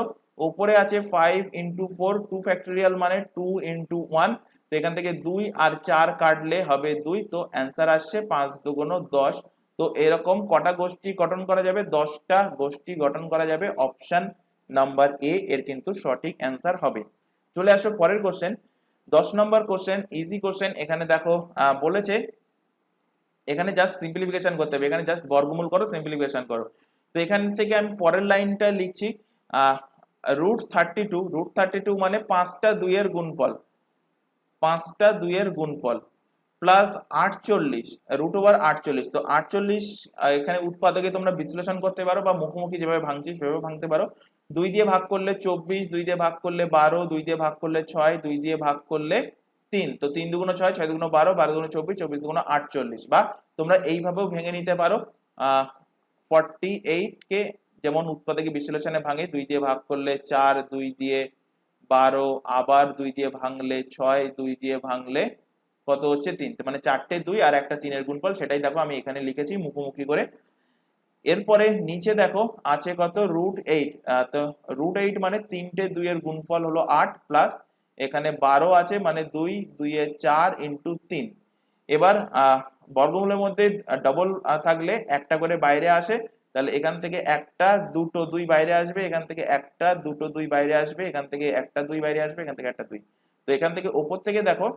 উপরে আছে 5 ইন্টু 4, 2 ফ্যাক্টোরিয়াল মানে 2 ইন্টু 1। তো এখান থেকে 2 আর 4 কাটলে হবে 2, তো অ্যান্সার আসছে 5 দুগুণ 10। তো এরকম কটা গোষ্ঠী গঠন করা যাবে, 10টা গোষ্ঠী গঠন করা যাবে। অপশন নাম্বার এ এর কিন্তু সঠিক অ্যান্সার হবে। চলে আসো পরের কোশ্চেন, 10 নম্বর কোশ্চেন, ইজি কোশ্চেন। এখানে দেখো বলেছে এখানে জাস্ট সিম্পলিফিকেশন করতে হবে, এখানে জাস্ট বর্গমূল করো, সিম্পলিফিকেশন করো। তো এখান থেকে আমি পরের লাইনটা লিখছি, √32 মানে 5টা 2 এর গুণফল, 5টা 2 এর গুণফল প্লাস 48 √48। তো 48 এখানে উৎপাদকে তোমরা বিশ্লেষণ করতে পারো বা মুখোমুখি যেভাবে ভাঙছিস সেভাবে ভাঙতে পারো। 2 দিয়ে ভাগ করলে 24, 2 দিয়ে ভাগ করলে 12, 2 দিয়ে ভাগ করলে 6, 2 দিয়ে ভাগ করলে 3। তো 3 দুগুণ 6, 6 দুগুণ 12, 12 দুগুণ 24, 24 দুগুণ 48। বা তোমরা এইভাবেও ভেঙে নিতে পারো, 48 কে যেমন উৎপাদকে বিশ্লেষণে ভাঙে, 2 দিয়ে ভাগ করলে 4, 2 দিয়ে 12, আবার 2 দিয়ে ভাঙলে 6, 2 দিয়ে ভাঙলে কত হচ্ছে 3। মানে 4টে 2 আর একটা 3 এর গুণফল, সেটাই দেখো আমি এখানে লিখেছি মুখোমুখি করে। এরপরে নিচে দেখো আছে কত, √8। তো √8 মানে 3টে 2 এর গুণফল হলো 8, প্লাস এখানে 12 আছে মানে 2, 2 এ 4 ইন্টু 3। এবার বর্গমূলের মধ্যে ডবল থাকলে একটা করে বাইরে আসে, তাহলে এখান থেকে একটা দুটো 2 বাইরে আসবে, এখান থেকে একটা দুটো 2 বাইরে আসবে, এখান থেকে একটা 2 বাইরে আসবে, এখান থেকে একটা 2। তো এখান থেকে ওপর থেকে দেখো,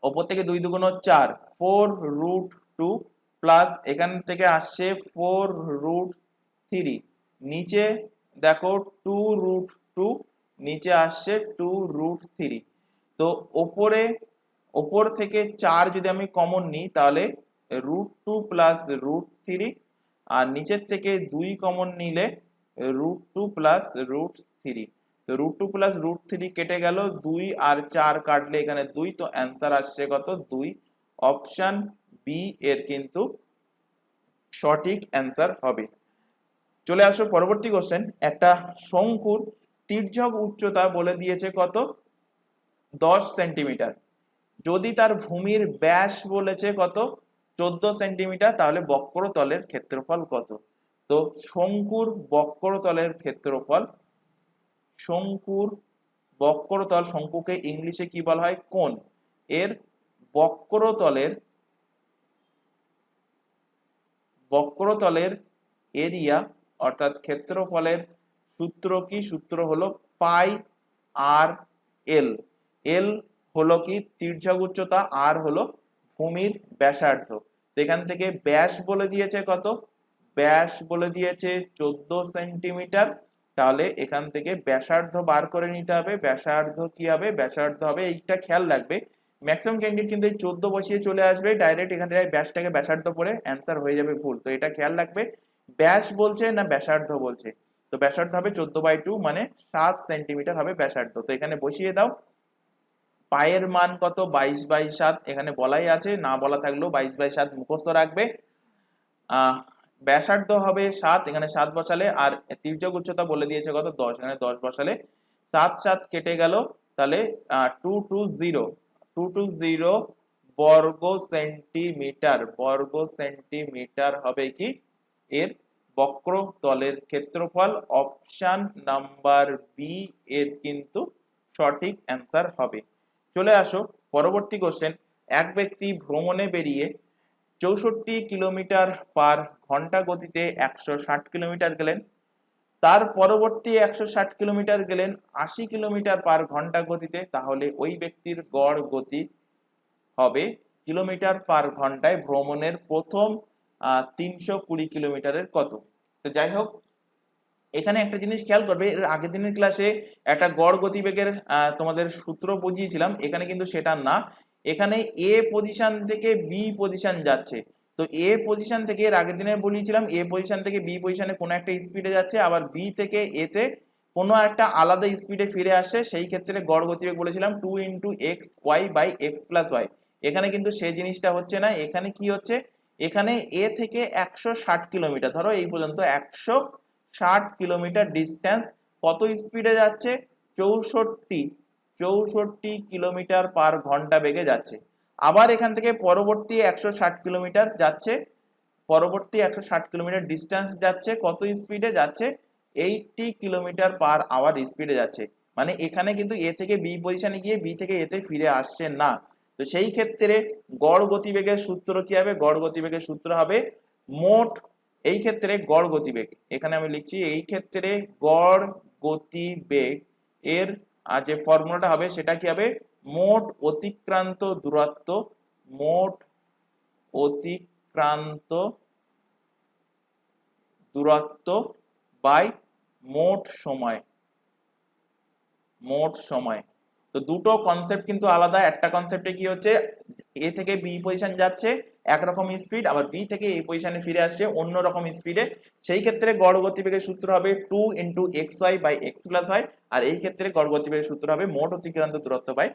ওপর থেকে 2 দুগুণ 4, 4√2 প্লাস এখান থেকে আসছে 4√3, নিচে দেখো 2√2, নিচে আসছে 2√3। তো ওপর থেকে 4 যদি আমি কমন নিই তাহলে √2 প্লাস √3, আর নিচের থেকে 2 কমন নিলে √2 প্লাস √3। তো √2 প্লাস √3 কেটে গেল, 2 আর 4 কাটলে এখানে 2, তো অ্যান্সার আসছে কত, 2। অপশন বি এর কিন্তু সঠিক অ্যান্সার হবে। চলে আসো পরবর্তী কোশ্চেন, একটা শঙ্কুর তির্যক উচ্চতা বলে দিয়েছে কত, 10 সেন্টিমিটার। যদি তার ভূমির ব্যাস বলেছে কত, 14 সেন্টিমিটার, তাহলে বক্রতলের ক্ষেত্রফল কত। তো শঙ্কুর বক্রতলের ক্ষেত্রফল, শঙ্কুর বক্রতল, শঙ্কুকে ইংলিশে কি বলা হয়, কোণ, এর বক্রতলের এরিয়া অর্থাৎ ক্ষেত্রফলের সূত্র কি, সূত্র হলো পাই আর এল। এল হলো কি তির্যক উচ্চতা, আর হলো ভূমির ব্যাসার্ধ। এখান থেকে ব্যাস বলে দিয়েছে কত, ব্যাস বলে দিয়েছে 14 সেন্টিমিটার। তাহলে এখান থেকে ব্যাসার্ধ বার করে নিতে হবে। ব্যাসার্ধ কি হবে, ব্যাসার্ধ হবে, এইটা খেয়াল রাখবে, ম্যাক্সিমাম ক্যান্ডিডেট কিন্তু এই 14 বসিয়ে চলে আসবে ডাইরেক্ট, এখান থেকে ব্যাসটাকে ব্যাসার্ধ পড়ে অ্যান্সার হয়ে যাবে ভুল। তো এটা খেয়াল রাখবে, ব্যাস বলছে না ব্যাসার্ধ বলছে। তো ব্যাসার্ধ হবে 14/2 মানে 7 সেন্টিমিটার হবে ব্যাসার্ধ। তো এখানে বসিয়ে দাও, পায়ের মান কত, 22/7, এখানে বলাই আছে, না বলা থাকলেও 22/7 মুখস্থ রাখবে। ব্যাসার্ধ হবে 7, এখানে 7 বসালে, আর তির্যক উচ্চতা বলে দিয়েছে কত, 10, এখানে 10 বসালে 7 7 কেটে গেল, তাহলে 220 বর্গ সেন্টিমিটার হবে কি এর বক্রতলের ক্ষেত্রফল। অপশন নাম্বার বি এর কিন্তু সঠিক অ্যান্সার হবে। চলে আসো পরবর্তী কোশ্চেন, এক ব্যক্তি ভ্রমণে বেরিয়ে 64 কিলোমিটার পার ঘন্টা গতিতে 160 কিলোমিটার গেলেন, তার পরবর্তী 160 কিলোমিটার গেলেন 80 কিলোমিটার পার ঘন্টা গতিতে, তাহলে ওই ব্যক্তির গড় গতি হবে কিলোমিটার পার ঘন্টায় ভ্রমণের প্রথম 320 কিলোমিটারের কত। তো যাই হোক, এখানে একটা জিনিস খেয়াল করবে, এর আগের দিনের ক্লাসে একটা গড় গতিবেগের তোমাদের সূত্র বুঝিয়েছিলাম, এখানে কিন্তু সেটা না। এখানে এ পজিশন থেকে বি পজিশন যাচ্ছে, তো এ পজিশন থেকে, এর আগের দিনে বলেছিলাম এ পজিশন থেকে বি পজিশনে কোনো একটা স্পিডে যাচ্ছে, আবার বি থেকে এতে কোনো একটা আলাদা স্পিডে ফিরে আসছে, সেই ক্ষেত্রে গড় গতিবেগ বলেছিলাম 2 × xy/x+y। এখানে কিন্তু সেই জিনিসটা হচ্ছে না, এখানে কি হচ্ছে, এখানে এ থেকে 160 কিলোমিটার, ধরো এই পর্যন্ত 160 কিলোমিটার ডিস্টেন্স কত স্পিডে যাচ্ছে, 64 কিলোমিটার পার ঘন্টা বেগে যাচ্ছে। আবার এখান থেকে পরবর্তী 160 কিলোমিটার যাচ্ছে, পরবর্তী 160 কিলোমিটার ডিস্টেন্স যাচ্ছে কত স্পিডে যাচ্ছে, 80 কিলোমিটার পার আওয়ার স্পিডে যাচ্ছে। মানে এখানে কিন্তু এ থেকে বি পজিশনে গিয়ে বি থেকে এতে ফিরে আসছে না। তো সেই ক্ষেত্রে গড় গতিবেগের সূত্র কি হবে, গড় গতিবেগের সূত্র হবে মোট, এই ক্ষেত্রে গড় গতিবেগ, এখানে আমি লিখছি এই ক্ষেত্রে গড় গতিবেগ এর যে ফর্মুলাটা হবে সেটা কি হবে, মোট অতিক্রান্ত দূরত্ব, মোট অতিক্রান্ত দূরত্ব বাই মোট সময়, মোট সময়। তো দুটো কনসেপ্ট কিন্তু আলাদা, একটা কনসেপ্টে কি হচ্ছে এ থেকে বি পজিশন যাচ্ছে একরকম স্পিড, আবার বি থেকে এই পজিশনে ফিরে আসছে অন্য রকম স্পিডে, সেই ক্ষেত্রে গড় গতিবেগের সূত্র হবে 2 × xy/x+y, আর এই ক্ষেত্রে গড় গতিবেগের সূত্র হবে মোট অতিক্রান্ত দূরত্ব বাই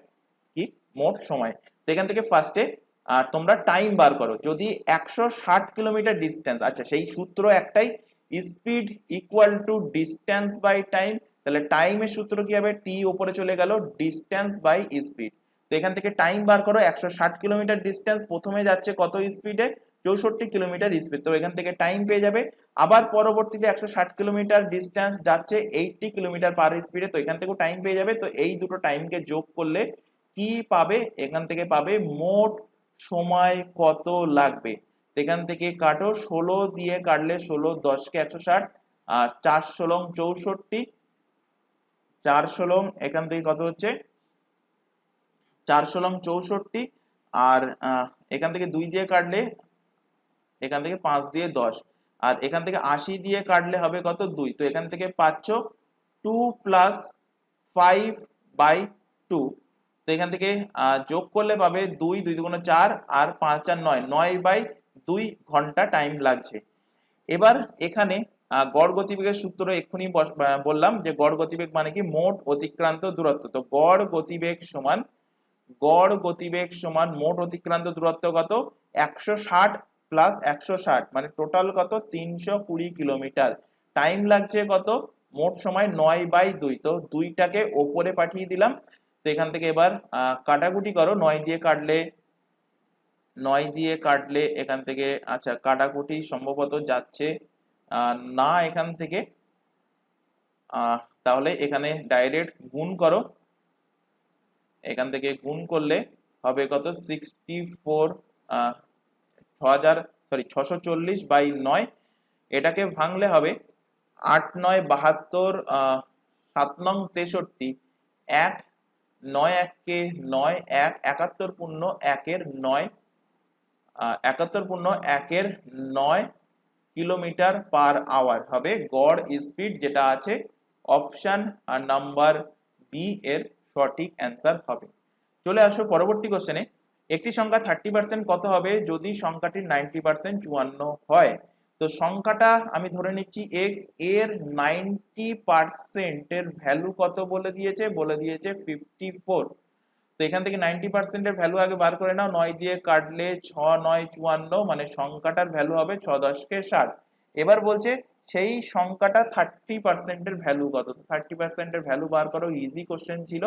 কি মোট সময়। তো এখান থেকে ফার্স্টে তোমরা টাইম বার করো, যদি 160 কিলোমিটার ডিস্টেন্স, আচ্ছা সেই সূত্র একটাই, speed equal to distance by time, তাহলে টাইমের সূত্র কি হবে, টি উপরে চলে গেল, ডিস্টেন্স বাই স্পিড। তো এখান থেকে টাইম বার করো, 160 কিলোমিটার ডিস্টেন্স প্রথমে যাচ্ছে কত স্পিডে, 64 কিলোমিটার স্পিড, তো এখান থেকে টাইম পেয়ে যাবে। আবার পরবর্তীতে 160 কিলোমিটার ডিস্টেন্স যাচ্ছে 80 কিলোমিটার পার স্পিডে, তো এখান থেকেও টাইম পেয়ে যাবে। তো এই দুটো টাইমকে যোগ করলে কি পাবে, এখান থেকে পাবে মোট সময় কত লাগবে। এখান থেকে কাটো, 16 দিয়ে কাটলে 16, 10 কে 160, আর 4 ষোলং 64, 4 ষোলং এখান থেকে কত হচ্ছে, 4 ষোলং 64, আর এখান থেকে 2 দিয়ে কাটলে, এখান থেকে 5 দিয়ে 10, আর এখান থেকে 80 দিয়ে কাটলে হবে কত 2, তো এখান থেকে পাচ্ছ 2 + 5/2। তো এখান থেকে যোগ করলে পাবে 2, 2 × 4, আর 5 × 9, 9/2 ঘন্টা টাইম লাগছে। এবার এখানে গড় গতিবেগের সূত্র এক্ষুনি বললাম যে গড় গতিবেগ মানে কি, মোট অতিক্রান্ত দূরত্ব। তো গড় গতিবেগ সমান মোট অতিক্রান্ত দূরত্ব কত, 160 + 160 মানে টোটাল কত, 320 কিলোমিটার। টাইম লাগছে কত, মোট সময় 9/2, তো 2টাকে ওপরে পাঠিয়ে দিলাম। তো এখান থেকে এবার কাটাকুটি করো, 9 দিয়ে কাটলে এখান থেকে, আচ্ছা কাটাকুটি সম্ভবত যাচ্ছে না এখান থেকে, তাহলে এখানে ডাইরেক্ট গুণ করো, এখান থেকে গুণ করলে হবে কত, 640/9, এটাকে ভাঙলে হবে 8 × 9 = 72, 7 নং 63, 1 9 1 কে 9, 1 71/1 কিলোমিটার পার আওয়ার হবে গড় স্পিড, যেটা আছে অপশন নাম্বার বি এর সঠিক অ্যান্সার হবে। চলে আসো পরবর্তী কোশ্চেনে, একটি সংখ্যা 30% কত হবে যদি সংখ্যাটির 90% 54 হয়। তো সংখ্যাটা আমি ধরে নিচ্ছি x, এর 90% এর ভ্যালু কত বলে দিয়েছে, 54। তো এখান থেকে 90% এর ভ্যালু আগে বার করে নাও, 9 দিয়ে কাটলে 6 9 54, মানে সংখ্যাটার ভ্যালু হবে 6 10 কে 60। এবার বলছে সেই সংখ্যাটা 30% এর ভ্যালু কত, তো 30% এর ভ্যালু বার করো, ইজি কোশ্চেন ছিল,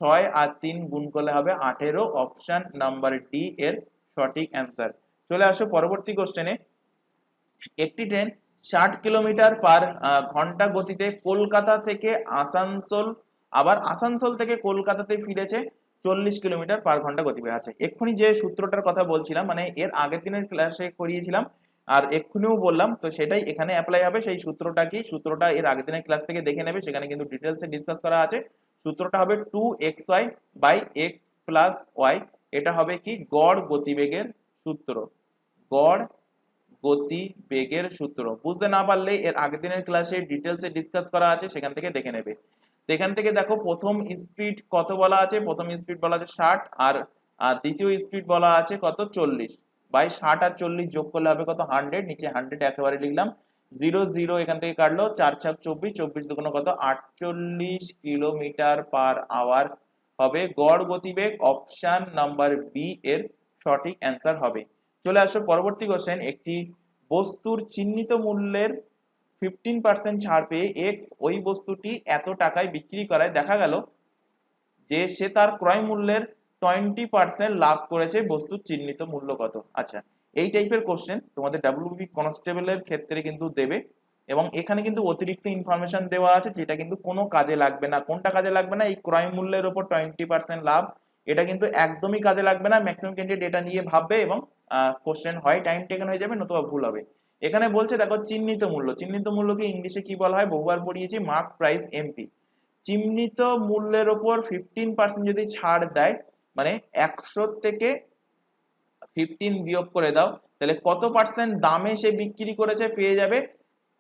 6 আর 3 গুণ করলে হবে 18, অপশন নাম্বার ডি এর সঠিক অ্যান্সার। চলে আসো পরবর্তী কোশ্চেনে, একটি ট্রেন 60 কিলোমিটার পার ঘন্টা গতিতে কলকাতা থেকে আসানসোল, আবার আসানসোল থেকে কলকাতাতে ফিরেছে 40 কিলোমিটার পার ঘন্টা গতিবেগ আছে। এক্ষুনি যে সূত্রটার কথা বলছিলাম, মানে এর আগের দিনের ক্লাসে করিয়েছিলাম আর এক্ষুনিও বললাম, তো সেটাই এখানে অ্যাপ্লাই হবে। সেই সূত্রটা কি, সূত্রটা এর আগের দিনের ক্লাস থেকে দেখে নেবে, সেখানে কিন্তু ডিটেলসে ডিসকাস করা আছে। সূত্রটা হবে 2xy/x+y, এটা হবে কি গড় গতিবেগের সূত্র, গড় গতিবেগের সূত্র। বুঝতে না পারলে এর আগের দিনের ক্লাসে ডিটেলসে ডিসকাস করা আছে, সেখান থেকে দেখে নেবে। তো এখান থেকে দেখো প্রথম স্পিড কত বলা আছে, প্রথম স্পিড বলা আছে 60, আর দ্বিতীয় স্পিড বলা আছে কত 40। বাই 60 আর 40 যোগ করলে হবে কত 100, নিচে 100 একেবারে লিখলাম, 0 0 এখান থেকে কাটলো, 4 4 24, 24 দুগুণ কত 48 কিলোমিটার পার আওয়ার হবে গড় গতিবেগ। অপশন নাম্বার বি এর সঠিক অ্যান্সার হবে। চলে আসো পরবর্তী কোশ্চেন। একটি বস্তুর চিহ্নিত মূল্যের 15% ছাড় পেয়ে এক্স ওই বস্তুটি এত টাকায় বিক্রি করায় দেখা গেল যে সে তার ক্রয় মূল্যের 20% লাভ করেছে, বস্তুর চিহ্নিত মূল্য কত? আচ্ছা, এই টাইপের কোশ্চেন তোমাদের ডাব্লিউবি কনস্টেবলের ক্ষেত্রে কিন্তু দেবে, এবং এখানে কিন্তু অতিরিক্ত ইনফরমেশন দেওয়া আছে যেটা কিন্তু কোনো কাজে লাগবে না। কোনটা কাজে লাগবে না? এই ক্রয় মূল্যের উপর 20% লাভ, এটা কিন্তু একদমই কাজে লাগবে না। ম্যাক্সিমাম ক্যান্ডিডেট এটা নিয়ে ভাববে এবং কোশ্চেন হয় টাইম টেকেন হয়ে যাবে, নতুবা ভুল হবে। এখানে বলছে দেখো চিহ্নিত মূল্য, চিহ্নিত মূল্যকে ইংলিশে কি বলা হয়? বহুবার পড়িয়েছি, মার্ক প্রাইস এমপি। চিহ্নিত মূল্যের উপর 15% যদি ছাড় দেয়, মানে 100 থেকে 15 বিয়োগ করে দাও, তাহলে কত পার্সেন্ট দামে সে বিক্রি করেছে? পেয়ে যাবে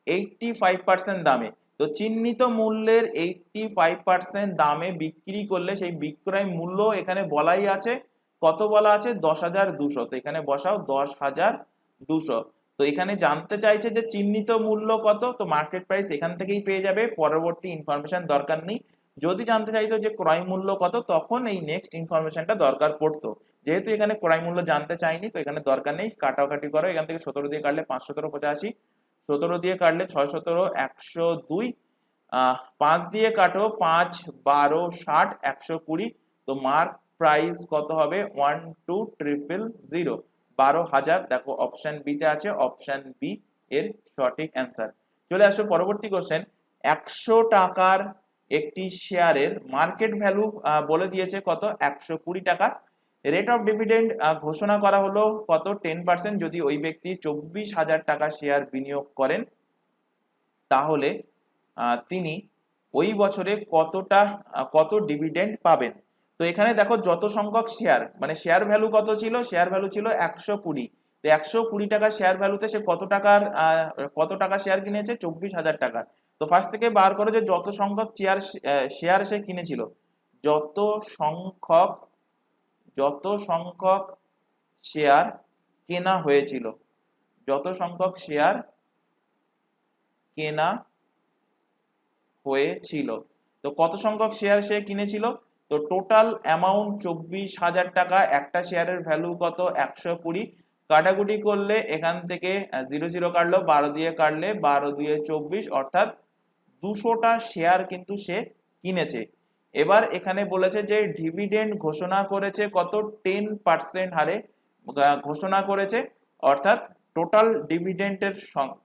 85% দামে। তো চিহ্নিত মূল্যের 85% দামে বিক্রি করলে সেই বিক্রয় মূল্য এখানে বলাই আছে, কত বলা আছে? 10,200। তো এখানে বসাও 10,200। তো এখানে জানতে চাইছে যে চিহ্নিত মূল্য কত, তো মার্কেট প্রাইস এখান থেকেই পেয়ে যাবে, পরবর্তী ইনফরমেশন দরকার নেই। যদি জানতে চাইতো যে ক্রয় মূল্য কত, তখন এই নেক্সট ইনফরমেশনটা দরকার পড়তো। যেহেতু এখানে ক্রয় মূল্য জানতে চাইনি, তো এখানে দরকার নেই, কাটাকাটি করো। এখান থেকে 17 দিয়ে কাটলে 5 17 85, 17 দিয়ে কাটলে 6 17 102, 5 দিয়ে কাটো 5 12 60 120। তো মার্ক প্রাইস কত হবে? 12,000, 12,000। দেখো অপশন বি তে আছে, অপশন বি এর সঠিক অ্যান্সার। চলে আসো পরবর্তী কোশ্চেন। 100 টাকার একটি শেয়ারের মার্কেট ভ্যালু বলে দিয়েছে কত? 120 টাকা। রেট অফ ডিভিডেন্ড ঘোষণা করা হলো কত? 10%। যদি ওই ব্যক্তি 24,000 টাকা শেয়ার বিনিয়োগ করেন, তাহলে তিনি ওই বছরে কত ডিভিডেন্ড পাবেন? তো এখানে দেখো যত সংখ্যক শেয়ার, মানে শেয়ার ভ্যালু কত ছিল? শেয়ার ভ্যালু ছিল 120। তো 120 টাকা শেয়ার ভ্যালুতে সে কত টাকা শেয়ার কিনেছে? 24,000 টাকা। তো ফার্স্ট থেকে বার করো যে যত সংখ্যক শেয়ার সে কিনেছিল, যত সংখ্যক শেয়ার কেনা হয়েছিল, যত সংখ্যক শেয়ার কেনা হয়েছিল। তো কত সংখ্যক শেয়ার সে কিনেছিল? তো টোটাল অ্যামাউন্ট 24,000 টাকা। একটা শেয়ারের ভ্যালু কত? 120। কাটাকুটি করলে এখান থেকে 0 0 কাটলো, 12 দিয়ে কাটলে 12 দিয়ে 24, অর্থাৎ 200টা শেয়ার কিন্তু সে কিনেছে। এবার এখানে বলেছে যে ডিভিডেন্ড ঘোষণা করেছে কত? 10% হারে ঘোষণা করেছে, অর্থাৎ টোটাল ডিভিডেন্ডের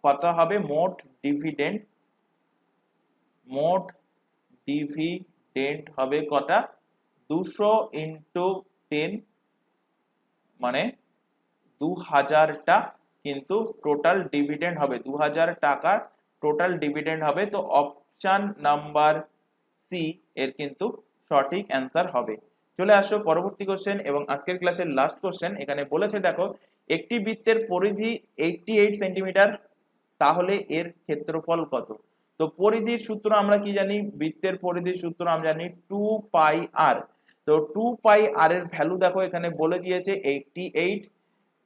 কত হবে? মোট ডিভিডেন্ড হবে কটা? 200 ইন্টু 10, মানে 2000টা কিন্তু টোটাল ডিভিডেন্ড হবে, 2000 টাকার টোটাল ডিভিডেন্ড হবে। তো অপশন নাম্বার সি এর কিন্তু সঠিক অ্যান্সার হবে। চলে আসো পরবর্তী কোশ্চেন এবং আজকের ক্লাসের লাস্ট কোশ্চেন। এখানে বলেছে দেখো একটি বৃত্তের পরিধি 88 সেন্টিমিটার, তাহলে এর ক্ষেত্রফল কত? তো পরিধির সূত্র আমরা কি জানি? বৃত্তের পরিধির সূত্র আমরা জানি 2 পাই আর। তো 2 পাই আর এর ভ্যালু দেখো এখানে বলে দিয়েছে 88।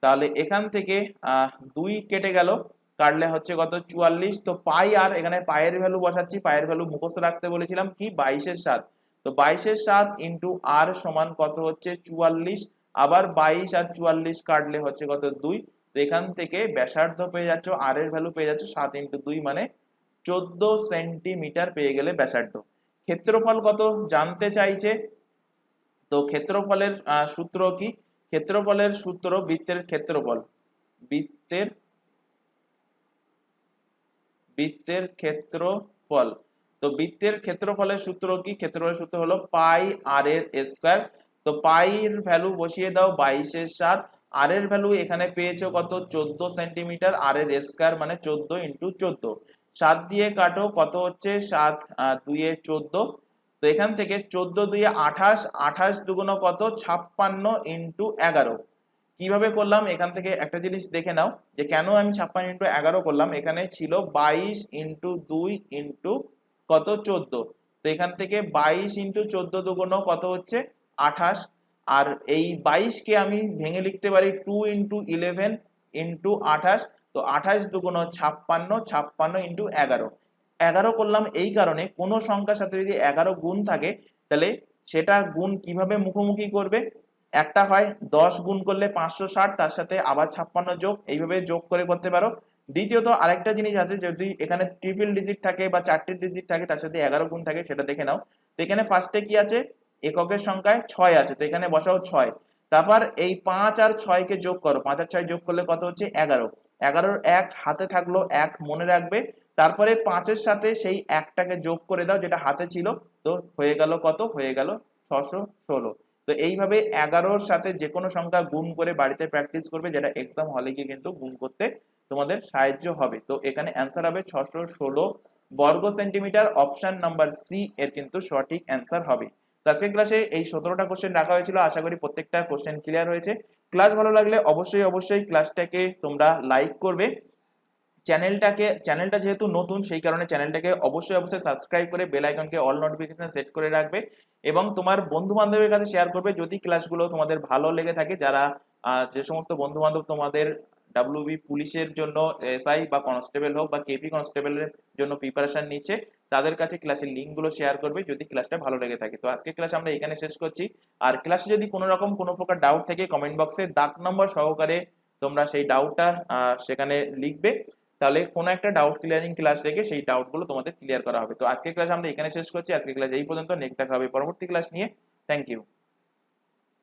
তাহলে এখান থেকে 2 কেটে গেল, কাটলে হচ্ছে কত? 44। তো পাই আর, এখানে পায়ের ভ্যালু বসাচ্ছি, পায়ের ভ্যালু মুখস্থ রাখতে বলেছিলাম কি? 22 এর 7। তো 22 এর 7 ইন্টু আর সমান কত হচ্ছে? 44। আবার 22 আর 44 কাটলে হচ্ছে কত? 2। তো এখান থেকে ব্যাসার্ধ পেয়ে যাচ্ছ, আর এর ভ্যালু পেয়ে যাচ্ছ 7 ইন্টু 2 মানে 14 সেন্টিমিটার পেয়ে গেলে ব্যাসার্ধ। ক্ষেত্রফল কত জানতে চাইছে। তো ক্ষেত্রফলের সূত্র কি? ক্ষেত্রফলের সূত্র বৃত্তের ক্ষেত্রফল, বৃত্তের ক্ষেত্রফল। তো বৃত্তের ক্ষেত্রফলের সূত্র কি? ক্ষেত্রফলের সূত্র হলো পাই আর এর স্কয়ার। তো পাই এর ভ্যালু বসিয়ে দাও 22 এর 7, আর এর ভ্যালু এখানে পেয়েছো কত? 14 সেন্টিমিটার, আর এর স্কয়ার মানে 14 ইন্টু 14। 7 দিয়ে কাটো, কত হচ্ছে? 7 2 এ 14। তো এখান থেকে 14 2 এ 28, 28 দুগুণ কত? 56 ইন্টু 11। কিভাবে করলাম? এখান থেকে একটা জিনিস দেখে নাও যে কেন আমি 56 ইন্টু 11 করলাম। এখানে ছিল 22 ইন্টু 2 ইন্টু কত? 14। তো এখান থেকে 22 ইন্টু 14 দুগুণ কত হচ্ছে? 28। আর এই 22 কে আমি ভেঙে লিখতে পারি 2 ইন্টু 11 ইন্টু 28। তো 28 দুগুণ 56, 56 ইন্টু 11। 11 করলাম এই কারণে কোনো সংখ্যার সাথে যদি 11 গুণ থাকে তাহলে সেটা গুণ কিভাবে মুখোমুখি করবে, একটা হয় 10 গুণ করলে 560, তার সাথে আবার 56 যোগ, এইভাবে যোগ করে করতে পারো। দ্বিতীয়ত আরেকটা জিনিস আছে, যদি এখানে ট্রিপল ডিজিট থাকে বা 4টে ডিজিট থাকে তার সাথে 11 গুণ থাকে সেটা দেখে নাও। তো এখানে ফার্স্টে কি আছে, এককের সংখ্যায় 6 আছে, তো এখানে বসাও 6। তারপর এই 5 আর 6 কে যোগ করো, 5 আর 6 যোগ করলে কত হচ্ছে 11। 11-র 1 হাতে থাকলো, 1 মনে রাখবে, তারপরে 5-এর সাথে সেই একটাকে যোগ করে দাও যেটা হাতে ছিল, তো হয়ে গেল কত, হয়ে গেল 616। তো এইভাবে 11-র সাথে যে কোনো সংখ্যা গুণ করে বাড়িতে প্র্যাকটিস করবে, যেটা এক্সাম হলে গিয়ে কিন্তু গুণ করতে তোমাদের সাহায্য হবে। তো এখানে অ্যান্সার হবে 616 বর্গ সেন্টিমিটার, অপশন নাম্বার সি এর কিন্তু সঠিক অ্যান্সার হবে। তো আজকের ক্লাসে এই 17টা কোশ্চেন রাখা হয়েছিল, আশা করি প্রত্যেকটা কোশ্চেন ক্লিয়ার হয়েছে। ক্লাস ভালো লাগলে অবশ্যই ক্লাসটাকে তোমরা লাইক করবে। চ্যানেলটা যেহেতু নতুন সেই কারণে চ্যানেলটাকে অবশ্যই সাবস্ক্রাইব করে বেল আইকনকে অল নোটিফিকেশন সেট করে রাখবে এবং তোমার বন্ধু বান্ধবের কাছে শেয়ার করবে যদি ক্লাসগুলো তোমাদের ভালো লেগে থাকে। যারা যে সমস্ত বন্ধু বান্ধব তোমাদের ডাব্লিউবি পুলিশের জন্য, এসআই বা কনস্টেবল হোক বা কেপি কনস্টেবলের জন্য প্রিপারেশন নিচ্ছে, তাদের কাছে ক্লাসের লিঙ্কগুলো শেয়ার করবে যদি ক্লাসটা ভালো লেগে থাকে। তো আজকে ক্লাস আমরা এখানে শেষ করছি। আর ক্লাসে যদি কোনো প্রকার ডাউট থাকে কমেন্ট বক্সে দাগ নম্বর সহকারে তোমরা সেই ডাউটটা সেখানে লিখবে, তাহলে কোনো একটা ডাউট ক্লিয়ারিং ক্লাস রেখে সেই ডাউটগুলো তোমাদের ক্লিয়ার করা হবে। তো আজকের ক্লাস আমরা এখানে শেষ করছি। আজকের ক্লাস এই পর্যন্ত, নেক্সট দেখা হবে পরবর্তী ক্লাস নিয়ে। Thank you.